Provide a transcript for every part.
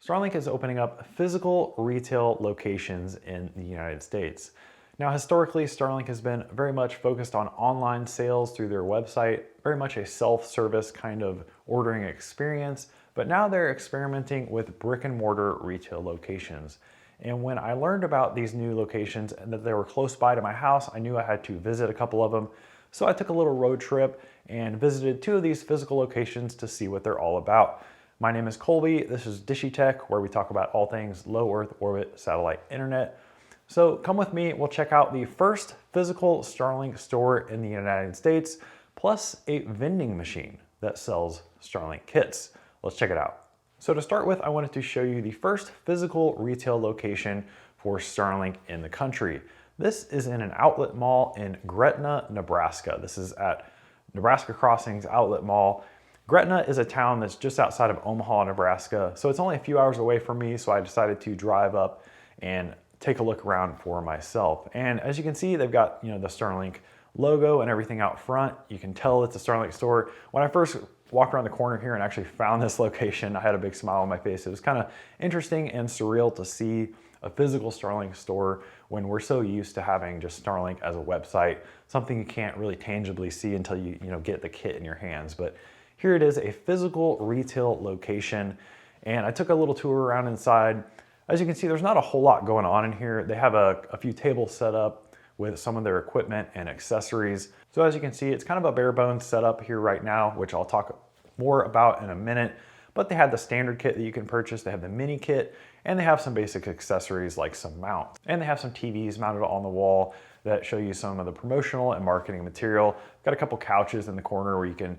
Starlink is opening up physical retail locations in the United States. Now, historically, Starlink has been very much focused on online sales through their website, very much a self-service kind of ordering experience, but now they're experimenting with brick and mortar retail locations. And when I learned about these new locations and that they were close by to my house, I knew I had to visit a couple of them. So I took a little road trip and visited two of these physical locations to see what they're all about. My name is Colby. This is Dishy Tech, where we talk about all things low Earth orbit satellite internet. So come with me, we'll check out the first physical Starlink store in the United States, plus a vending machine that sells Starlink kits. Let's check it out. So to start with, I wanted to show you the first physical retail location for Starlink in the country. This is in an outlet mall in Gretna, Nebraska. This is at Nebraska Crossings Outlet Mall. Gretna is a town that's just outside of Omaha, Nebraska, so it's only a few hours away from me, so I decided to drive up and take a look around for myself. And as you can see, they've got, the Starlink logo and everything out front. You can tell it's a Starlink store. When I first walked around the corner here and actually found this location, I had a big smile on my face. It was kind of interesting and surreal to see a physical Starlink store when we're so used to having just Starlink as a website, something you can't really tangibly see until you get the kit in your hands. But here it is, a physical retail location, and I took a little tour around inside. As you can see, there's not a whole lot going on in here. They have a few tables set up with some of their equipment and accessories. So as you can see, it's kind of a bare bones setup here right now, which I'll talk more about in a minute. But they have the standard kit that you can purchase, they have the mini kit, and they have some basic accessories like some mounts. And they have some TVs mounted on the wall that show you some of the promotional and marketing material. Got a couple couches in the corner where you can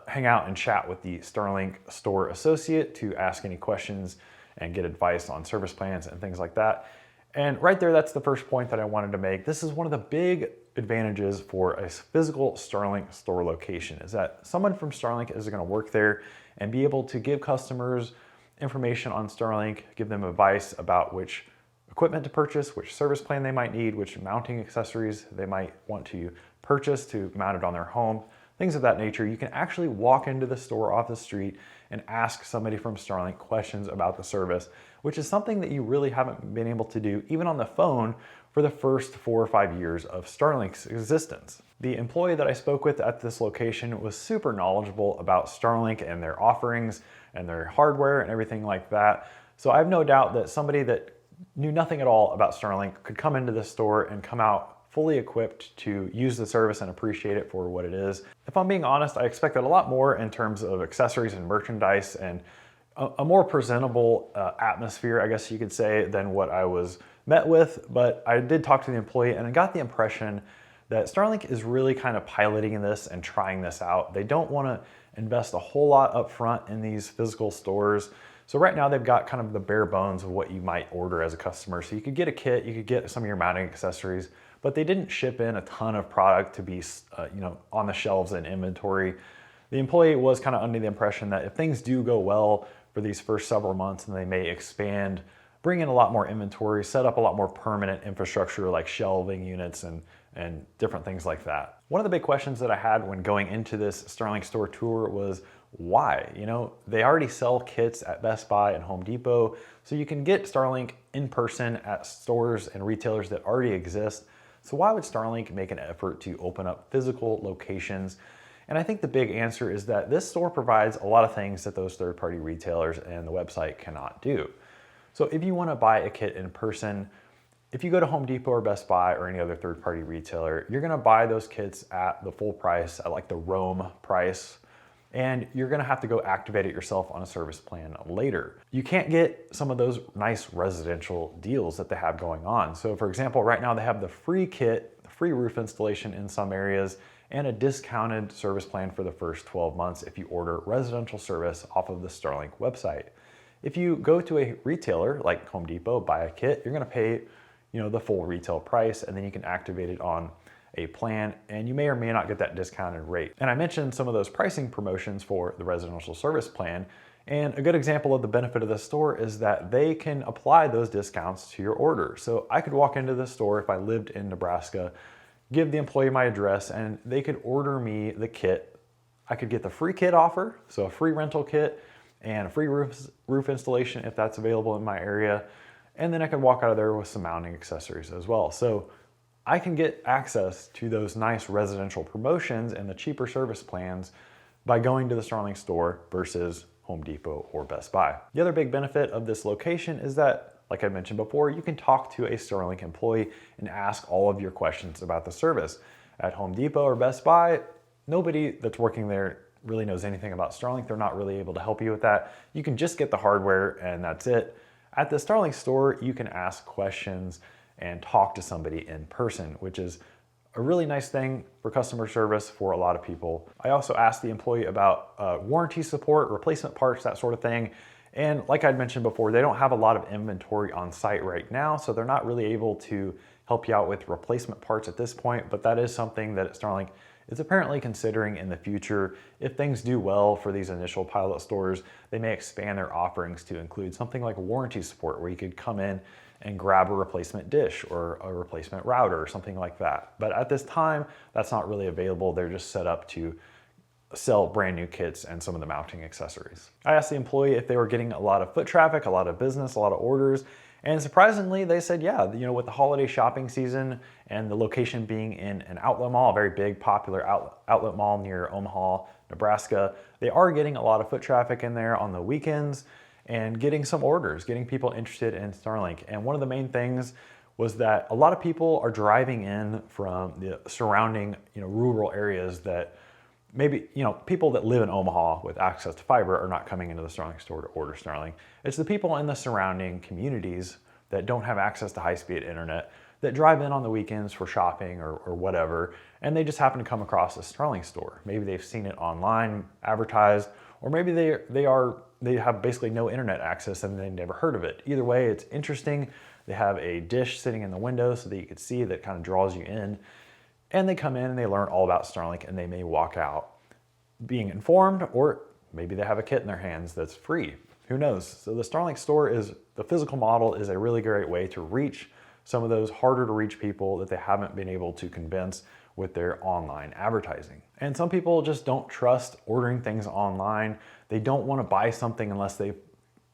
hang out and chat with the Starlink store associate to ask any questions and get advice on service plans and things like that. And right there, that's the first point that I wanted to make. This is one of the big advantages for a physical Starlink store location, is that someone from Starlink is gonna work there and be able to give customers information on Starlink, give them advice about which equipment to purchase, which service plan they might need, which mounting accessories they might want to purchase to mount it on their home, things of that nature. You can actually walk into the store off the street and ask somebody from Starlink questions about the service, which is something that you really haven't been able to do even on the phone for the first 4 or 5 years of Starlink's existence. The employee that I spoke with at this location was super knowledgeable about Starlink and their offerings and their hardware and everything like that. So I have no doubt that somebody that knew nothing at all about Starlink could come into this store and come out fully equipped to use the service and appreciate it for what it is. If I'm being honest, I expected a lot more in terms of accessories and merchandise and a more presentable atmosphere, I guess you could say, than what I was met with. But I did talk to the employee and I got the impression that Starlink is really kind of piloting this and trying this out. They don't want to invest a whole lot up front in these physical stores. So right now they've got kind of the bare bones of what you might order as a customer. So you could get a kit, you could get some of your mounting accessories, but they didn't ship in a ton of product to be on the shelves in inventory. The employee was kind of under the impression that if things do go well for these first several months, and they may expand, bring in a lot more inventory, set up a lot more permanent infrastructure like shelving units and different things like that. One of the big questions that I had when going into this Starlink store tour was why? They already sell kits at Best Buy and Home Depot, so you can get Starlink in person at stores and retailers that already exist. So why would Starlink make an effort to open up physical locations? And I think the big answer is that this store provides a lot of things that those third-party retailers and the website cannot do. So if you want to buy a kit in person, if you go to Home Depot or Best Buy or any other third-party retailer, you're going to buy those kits at the full price, at like the Roam price, and you're going to have to go activate it yourself on a service plan later. You can't get some of those nice residential deals that they have going on. So for example, right now they have the free kit, the free roof installation in some areas, and a discounted service plan for the first 12 months if you order residential service off of the Starlink website. If you go to a retailer like Home Depot, buy a kit, you're going to pay the full retail price, and then you can activate it on a plan, and you may or may not get that discounted rate. And I mentioned some of those pricing promotions for the residential service plan, and a good example of the benefit of the store is that they can apply those discounts to your order. So I could walk into the store if I lived in Nebraska, give the employee my address, and they could order me the kit. I could get the free kit offer, so a free rental kit, and a free roof installation if that's available in my area. And then I could walk out of there with some mounting accessories as well. So I can get access to those nice residential promotions and the cheaper service plans by going to the Starlink store versus Home Depot or Best Buy. The other big benefit of this location is that, like I mentioned before, you can talk to a Starlink employee and ask all of your questions about the service. At Home Depot or Best Buy, nobody that's working there really knows anything about Starlink. They're not really able to help you with that. You can just get the hardware and that's it. At the Starlink store, you can ask questions and talk to somebody in person, which is a really nice thing for customer service for a lot of people. I also asked the employee about warranty support, replacement parts, that sort of thing. And like I'd mentioned before, they don't have a lot of inventory on site right now, so they're not really able to help you out with replacement parts at this point, but that is something that Starlink is apparently considering in the future. If things do well for these initial pilot stores, they may expand their offerings to include something like warranty support, where you could come in and grab a replacement dish or a replacement router or something like that. But at this time, that's not really available. They're just set up to sell brand new kits and some of the mounting accessories. I asked the employee if they were getting a lot of foot traffic, a lot of business, a lot of orders, and surprisingly, they said, yeah, with the holiday shopping season and the location being in an outlet mall, a very big, popular outlet mall near Omaha, Nebraska, they are getting a lot of foot traffic in there on the weekends and getting some orders, getting people interested in Starlink. And one of the main things was that a lot of people are driving in from the surrounding, rural areas that maybe, people that live in Omaha with access to fiber are not coming into the Starlink store to order Starlink. It's the people in the surrounding communities that don't have access to high-speed internet that drive in on the weekends for shopping or whatever, and they just happen to come across a Starlink store. Maybe they've seen it online advertised, or maybe they have basically no internet access and they never heard of it. Either way, it's interesting. They have a dish sitting in the window so that you can see that kind of draws you in. And they come in and they learn all about Starlink, and they may walk out being informed, or maybe they have a kit in their hands that's free. Who knows? So the Starlink store the physical model is a really great way to reach some of those harder to reach people that they haven't been able to convince with their online advertising. And some people just don't trust ordering things online. They don't want to buy something unless they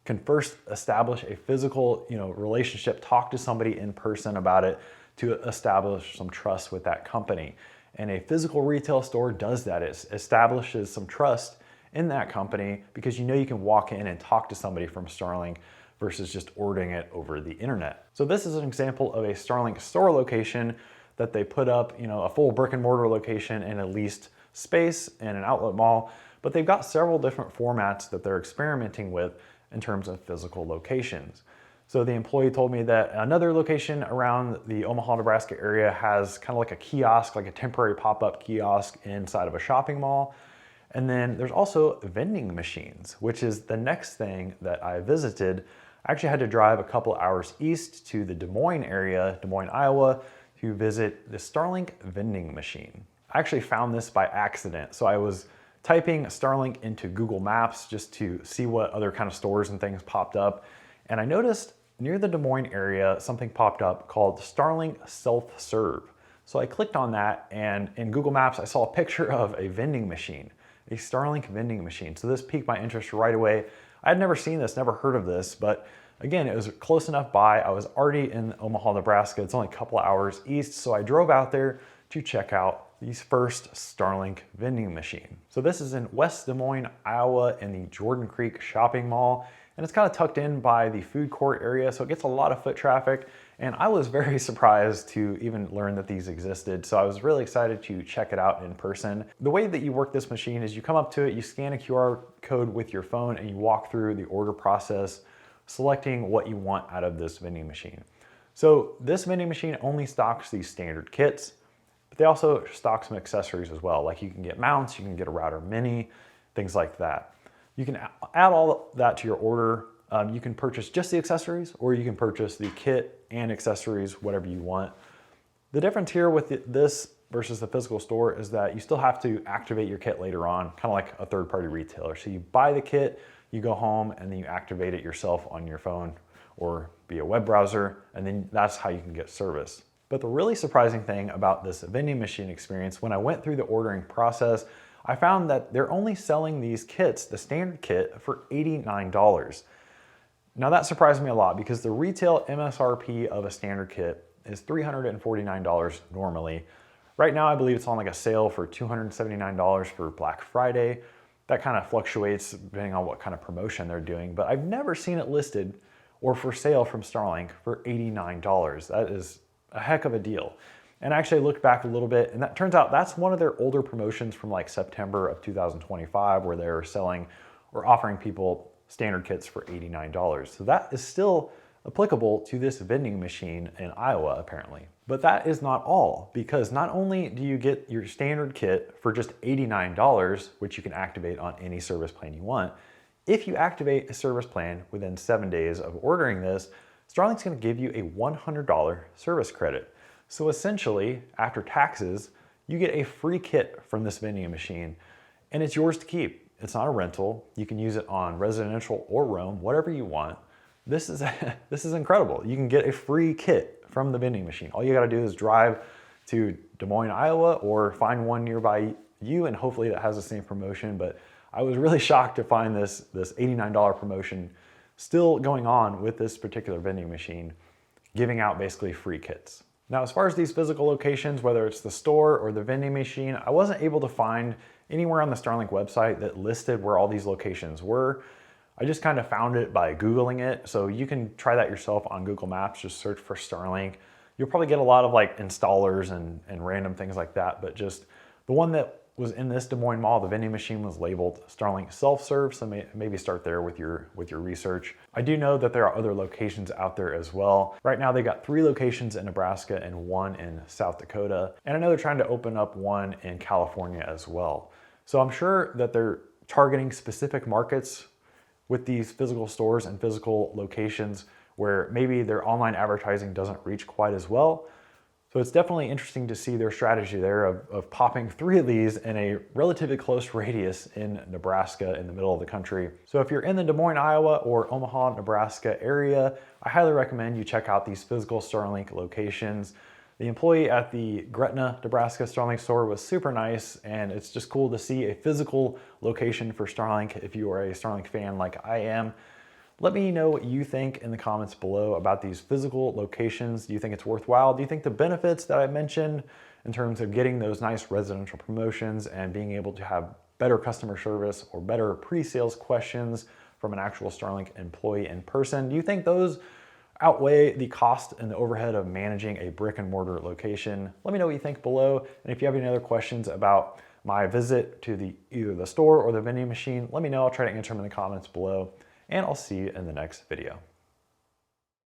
can first establish a physical, relationship, talk to somebody in person about it, to establish some trust with that company. And a physical retail store does that. It establishes some trust in that company because you can walk in and talk to somebody from Starlink versus just ordering it over the internet. So this is an example of a Starlink store location that they put up, a full brick and mortar location in a leased space in an outlet mall, but they've got several different formats that they're experimenting with in terms of physical locations. So the employee told me that another location around the Omaha, Nebraska area has kind of like a kiosk, like a temporary pop-up kiosk inside of a shopping mall. And then there's also vending machines, which is the next thing that I visited. I actually had to drive a couple hours east to the Des Moines area, Des Moines, Iowa, to visit the Starlink vending machine. I actually found this by accident. So I was typing Starlink into Google Maps just to see what other kind of stores and things popped up. And I noticed near the Des Moines area, something popped up called Starlink Self-Serve. So I clicked on that, and in Google Maps, I saw a picture of a vending machine, a Starlink vending machine. So this piqued my interest right away. I had never seen this, never heard of this, but again, it was close enough by. I was already in Omaha, Nebraska. It's only a couple hours east, so I drove out there to check out the first Starlink vending machine. So this is in West Des Moines, Iowa, in the Jordan Creek shopping mall. And it's kind of tucked in by the food court area, so it gets a lot of foot traffic. And I was very surprised to even learn that these existed, so I was really excited to check it out in person. The way that you work this machine is you come up to it, you scan a QR code with your phone, and you walk through the order process, selecting what you want out of this vending machine. So this vending machine only stocks these standard kits, but they also stock some accessories as well. Like you can get mounts, you can get a router mini, things like that. You can add all that to your order. You can purchase just the accessories, or you can purchase the kit and accessories, whatever you want. The difference here with this versus the physical store is that you still have to activate your kit later on, kind of like a third-party retailer. So you buy the kit, you go home, and then you activate it yourself on your phone or via web browser, and then that's how you can get service. But the really surprising thing about this vending machine experience, when I went through the ordering process, I found that they're only selling these kits, the standard kit, for $89. Now that surprised me a lot because the retail MSRP of a standard kit is $349 normally. Right now I believe it's on like a sale for $279 for Black Friday. That kind of fluctuates depending on what kind of promotion they're doing, but I've never seen it listed or for sale from Starlink for $89. That is a heck of a deal. And I actually looked back a little bit, and that turns out that's one of their older promotions from like September of 2025, where they were selling or offering people standard kits for $89. So that is still applicable to this vending machine in Iowa, apparently. But that is not all, because not only do you get your standard kit for just $89, which you can activate on any service plan you want, if you activate a service plan within 7 days of ordering this, Starlink's gonna give you a $100 service credit. So essentially, after taxes, you get a free kit from this vending machine, and it's yours to keep. It's not a rental. You can use it on residential or roam, whatever you want. This is incredible. You can get a free kit from the vending machine. All you gotta do is drive to Des Moines, Iowa, or find one nearby you, and hopefully that has the same promotion. But I was really shocked to find this $89 promotion still going on with this particular vending machine, giving out basically free kits. Now, as far as these physical locations, whether it's the store or the vending machine, I wasn't able to find anywhere on the Starlink website that listed where all these locations were. I just kind of found it by Googling it. So you can try that yourself on Google Maps, just search for Starlink. You'll probably get a lot of like installers and random things like that, but just the one that was in this Des Moines mall, the vending machine was labeled Starlink self-serve, so maybe start there with your research. I do know that there are other locations out there as well. Right now they've got 3 locations in Nebraska and 1 in South Dakota, and I know they're trying to open up 1 in California as well. So I'm sure that they're targeting specific markets with these physical stores and physical locations where maybe their online advertising doesn't reach quite as well. So it's definitely interesting to see their strategy there of popping 3 of these in a relatively close radius in Nebraska in the middle of the country. So if you're in the Des Moines, Iowa or Omaha, Nebraska area, I highly recommend you check out these physical Starlink locations. The employee at the Gretna, Nebraska Starlink store was super nice, and it's just cool to see a physical location for Starlink if you are a Starlink fan like I am. Let me know what you think in the comments below about these physical locations. Do you think it's worthwhile? Do you think the benefits that I mentioned in terms of getting those nice residential promotions and being able to have better customer service or better pre-sales questions from an actual Starlink employee in person, do you think those outweigh the cost and the overhead of managing a brick and mortar location? Let me know what you think below. And if you have any other questions about my visit to either the store or the vending machine, let me know. I'll try to answer them in the comments below. And I'll see you in the next video.